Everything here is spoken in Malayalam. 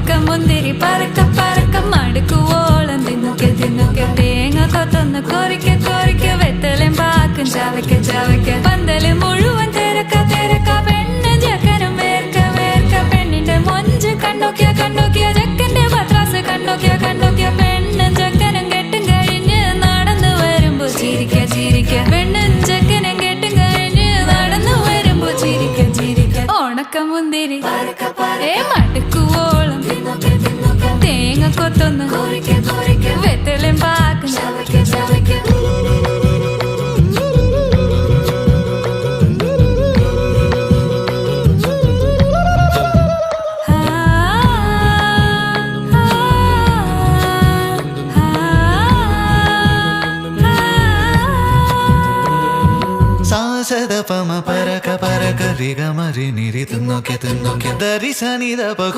ഉണക്കമുന്തിരി പറക്ക പറക്ക മടുക്കുവോളം തിന്നൊക്കെ തിന്നൊക്കെ തേങ്ങ കൊത്തൊന്ന് കൊറിക്ക കൊറിക്ക വെത്തലും പാക്കും ചവയ്ക്ക ചവയ്ക്ക പന്തല് മുഴുവൻ തിരക്ക തിരക്ക പെണ്ണ് ചെക്കനും വേർക്ക വേർക്ക പെണ്ണിന്റെ മൊഞ്ച് കണ്ടോക്കിയ കണ്ടോക്കിയ ചെക്കന്റെ പത്രാസ് കണ്ടോക്കിയ കണ്ടോക്കിയ പെണ്ണും ചെക്കനും കെട്ടും കഴിഞ്ഞ് നടന്നു വരുമ്പോ ചിരിക്ക ചിരിക്ക പെണ്ണും ചെക്കനും കെട്ടും കഴിഞ്ഞ് നടന്നു വരുമ്പോ ചിരിക്ക ചിരിക്ക ഉണക്കമുന്തിരി മടുക്കുവോളം തേങ്ങ കൊത്തൊന്ന് വെത്തലും പാക്കും സാസദ പമ പരക പരക റിഗ മരി നിരി തിന്നൊക്കെ തിന്നൊക്കെ ദരി സനി ദ